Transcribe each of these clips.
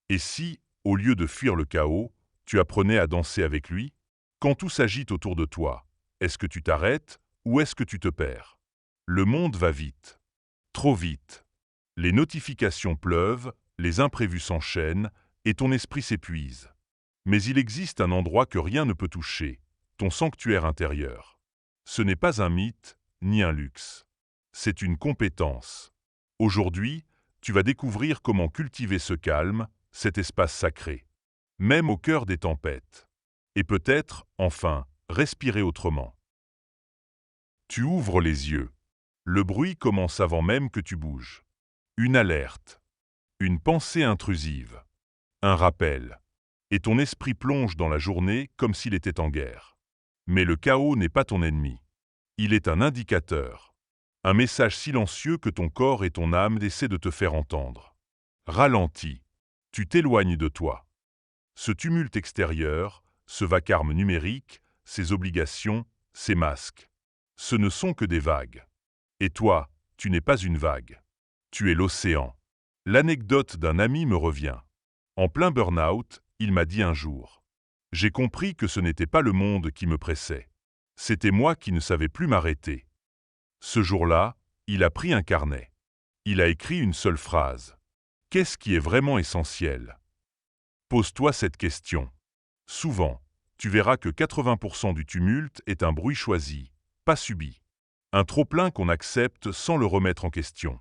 Et si, au lieu de fuir le chaos, tu apprenais à danser avec lui? Quand tout s'agite autour de toi, est-ce que tu t'arrêtes ou est-ce que tu te perds? Le monde va vite, trop vite. Les notifications pleuvent, les imprévus s'enchaînent et ton esprit s'épuise. Mais il existe un endroit que rien ne peut toucher, ton sanctuaire intérieur. Ce n'est pas un mythe, ni un luxe. C'est une compétence. Aujourd'hui, tu vas découvrir comment cultiver ce calme, cet espace sacré, même au cœur des tempêtes. Et peut-être, enfin, respirer autrement. Tu ouvres les yeux. Le bruit commence avant même que tu bouges. Une alerte, une pensée intrusive, un rappel. Et ton esprit plonge dans la journée comme s'il était en guerre. Mais le chaos n'est pas ton ennemi. Il est un indicateur. Un message silencieux que ton corps et ton âme essaient de te faire entendre. Ralentis. Tu t'éloignes de toi. Ce tumulte extérieur, ce vacarme numérique, ces obligations, ces masques, ce ne sont que des vagues. Et toi, tu n'es pas une vague. Tu es l'océan. L'anecdote d'un ami me revient. En plein burn-out, il m'a dit un jour. J'ai compris que ce n'était pas le monde qui me pressait. C'était moi qui ne savais plus m'arrêter. Ce jour-là, il a pris un carnet. Il a écrit une seule phrase. Qu'est-ce qui est vraiment essentiel? Pose-toi cette question. Souvent, tu verras que 80% du tumulte est un bruit choisi, pas subi. Un trop-plein qu'on accepte sans le remettre en question.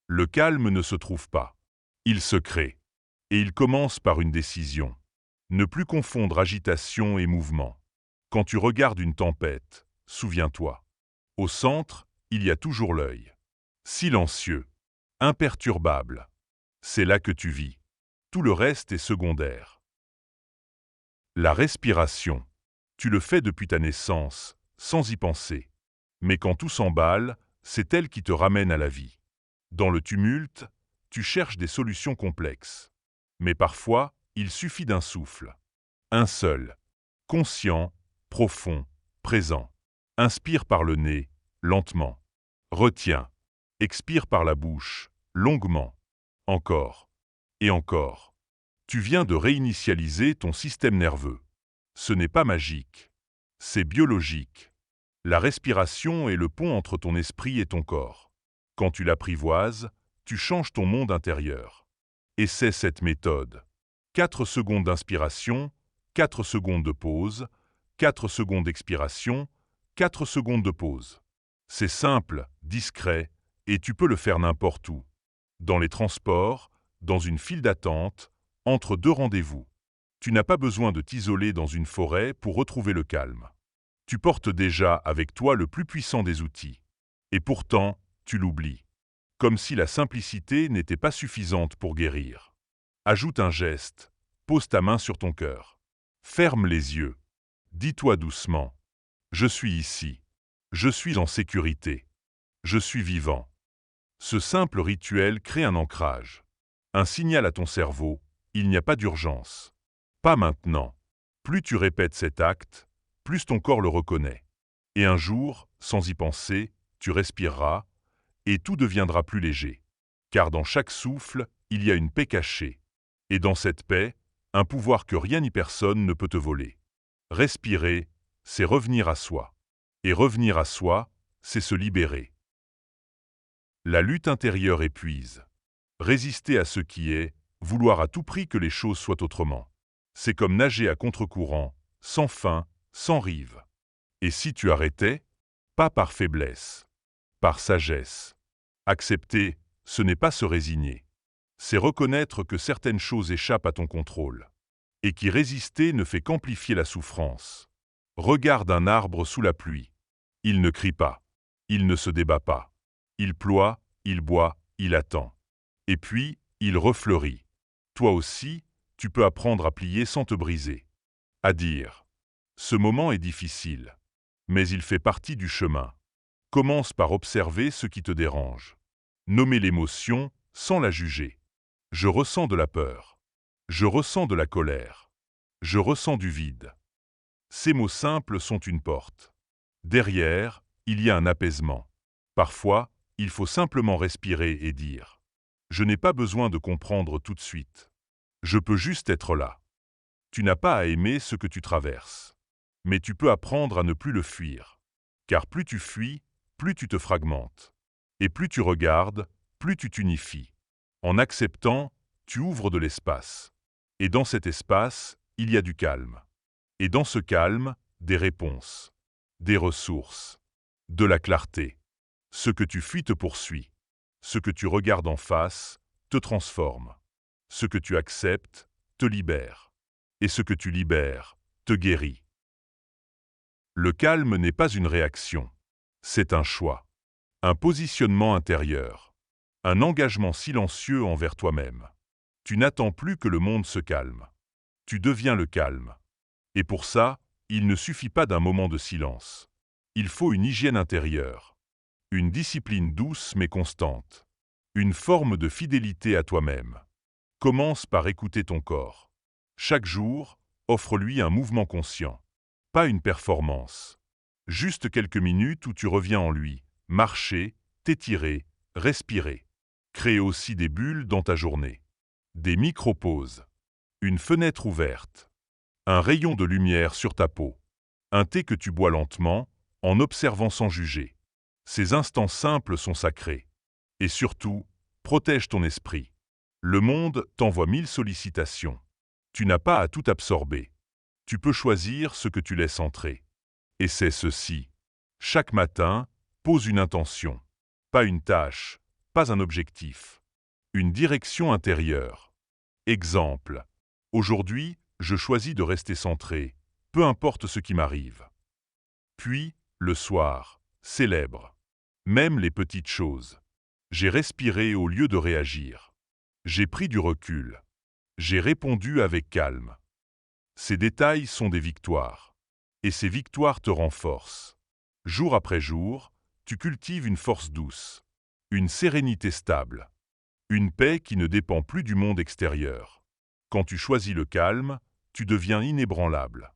Le calme ne se trouve pas. Il se crée. Et il commence par une décision. Ne plus confondre agitation et mouvement. Quand tu regardes une tempête, souviens-toi. Au centre, il y a toujours l'œil. Silencieux. Imperturbable. C'est là que tu vis. Tout le reste est secondaire. La respiration. Tu le fais depuis ta naissance, sans y penser. Mais quand tout s'emballe, c'est elle qui te ramène à la vie. Dans le tumulte, tu cherches des solutions complexes. Mais parfois, il suffit d'un souffle. Un seul. Conscient, profond, présent. Inspire par le nez, lentement. Retiens. Expire par la bouche, longuement. Encore. Et encore. Tu viens de réinitialiser ton système nerveux. Ce n'est pas magique. C'est biologique. La respiration est le pont entre ton esprit et ton corps. Quand tu l'apprivoises, tu changes ton monde intérieur. Essaie cette méthode. 4 secondes d'inspiration, 4 secondes de pause, 4 secondes d'expiration, 4 secondes de pause. C'est simple, discret, et tu peux le faire n'importe où. Dans les transports, dans une file d'attente, entre deux rendez-vous. Tu n'as pas besoin de t'isoler dans une forêt pour retrouver le calme. Tu portes déjà avec toi le plus puissant des outils. Et pourtant, tu l'oublies. Comme si la simplicité n'était pas suffisante pour guérir. Ajoute un geste. Pose ta main sur ton cœur. Ferme les yeux. Dis-toi doucement. Je suis ici. Je suis en sécurité. Je suis vivant. Ce simple rituel crée un ancrage. Un signal à ton cerveau. Il n'y a pas d'urgence. Pas maintenant. Plus tu répètes cet acte, plus ton corps le reconnaît. Et un jour, sans y penser, tu respireras, et tout deviendra plus léger. Car dans chaque souffle, il y a une paix cachée. Et dans cette paix, un pouvoir que rien ni personne ne peut te voler. Respirer, c'est revenir à soi. Et revenir à soi, c'est se libérer. La lutte intérieure épuise. Résister à ce qui est, vouloir à tout prix que les choses soient autrement. C'est comme nager à contre-courant, sans fin, sans rive. Et si tu arrêtais? Pas par faiblesse, par sagesse. Accepter, ce n'est pas se résigner. C'est reconnaître que certaines choses échappent à ton contrôle. Et qu'y résister ne fait qu'amplifier la souffrance. Regarde un arbre sous la pluie. Il ne crie pas. Il ne se débat pas. Il ploie, il boit, il attend. Et puis, il refleurit. Toi aussi, tu peux apprendre à plier sans te briser. À dire. Ce moment est difficile. Mais il fait partie du chemin. Commence par observer ce qui te dérange. Nommer l'émotion sans la juger. Je ressens de la peur. Je ressens de la colère. Je ressens du vide. Ces mots simples sont une porte. Derrière, il y a un apaisement. Parfois, il faut simplement respirer et dire. Je n'ai pas besoin de comprendre tout de suite. Je peux juste être là. Tu n'as pas à aimer ce que tu traverses. Mais tu peux apprendre à ne plus le fuir. Car plus tu fuis, plus tu te fragmentes. Et plus tu regardes, plus tu t'unifies. En acceptant, tu ouvres de l'espace. Et dans cet espace, il y a du calme. Et dans ce calme, des réponses, des ressources, de la clarté. Ce que tu fuis te poursuit. Ce que tu regardes en face te transforme. Ce que tu acceptes te libère. Et ce que tu libères te guérit. Le calme n'est pas une réaction. C'est un choix. Un positionnement intérieur. Un engagement silencieux envers toi-même. Tu n'attends plus que le monde se calme. Tu deviens le calme. Et pour ça, il ne suffit pas d'un moment de silence. Il faut une hygiène intérieure. Une discipline douce mais constante. Une forme de fidélité à toi-même. Commence par écouter ton corps. Chaque jour, offre-lui un mouvement conscient. Pas une performance. Juste quelques minutes où tu reviens en lui. Marcher, t'étirer, respirer. Crée aussi des bulles dans ta journée. Des micro-pauses. Une fenêtre ouverte. Un rayon de lumière sur ta peau. Un thé que tu bois lentement, en observant sans juger. Ces instants simples sont sacrés. Et surtout, protège ton esprit. Le monde t'envoie 1000 sollicitations. Tu n'as pas à tout absorber. Tu peux choisir ce que tu laisses entrer. Et c'est ceci. Chaque matin, pose une intention. Pas une tâche, pas un objectif. Une direction intérieure. Exemple. Aujourd'hui, je choisis de rester centré, peu importe ce qui m'arrive. Puis, le soir, célèbre. Même les petites choses. J'ai respiré au lieu de réagir. J'ai pris du recul. J'ai répondu avec calme. Ces détails sont des victoires. Et ces victoires te renforcent. Jour après jour, tu cultives une force douce. Une sérénité stable. Une paix qui ne dépend plus du monde extérieur. Quand tu choisis le calme, tu deviens inébranlable.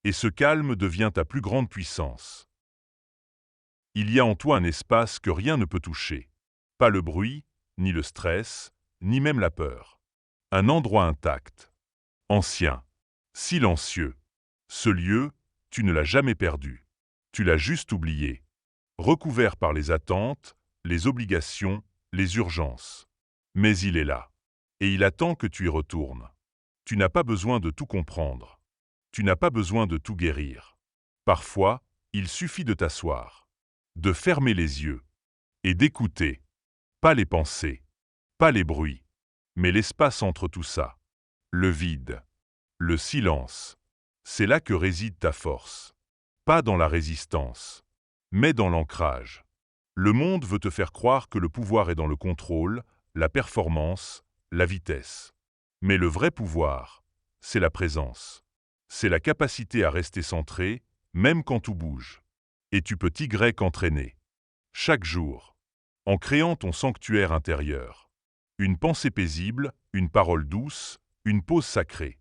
Et ce calme devient ta plus grande puissance. Il y a en toi un espace que rien ne peut toucher. Pas le bruit, ni le stress, ni même la peur. Un endroit intact. Ancien. Silencieux. Ce lieu, tu ne l'as jamais perdu. Tu l'as juste oublié. Recouvert par les attentes, les obligations, les urgences. Mais il est là. Et il attend que tu y retournes. Tu n'as pas besoin de tout comprendre. Tu n'as pas besoin de tout guérir. Parfois, il suffit de t'asseoir, de fermer les yeux et d'écouter. Pas les pensées, pas les bruits, mais l'espace entre tout ça. Le vide, le silence. C'est là que réside ta force. Pas dans la résistance, mais dans l'ancrage. Le monde veut te faire croire que le pouvoir est dans le contrôle, la performance, la vitesse. Mais le vrai pouvoir, c'est la présence. C'est la capacité à rester centré, même quand tout bouge. Et tu peux t'entraîner. Chaque jour. En créant ton sanctuaire intérieur. Une pensée paisible, une parole douce, une pause sacrée.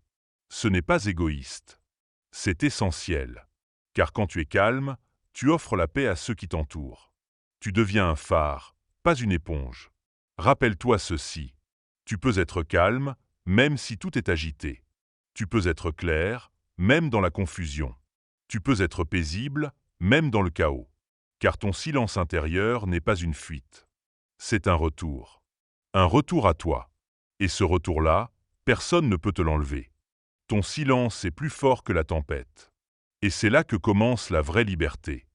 Ce n'est pas égoïste. C'est essentiel. Car quand tu es calme, tu offres la paix à ceux qui t'entourent. Tu deviens un phare, pas une éponge. Rappelle-toi ceci. Tu peux être calme, même si tout est agité. Tu peux être clair, même dans la confusion. Tu peux être paisible, même dans le chaos. Car ton silence intérieur n'est pas une fuite. C'est un retour. Un retour à toi. Et ce retour-là, personne ne peut te l'enlever. Ton silence est plus fort que la tempête. Et c'est là que commence la vraie liberté.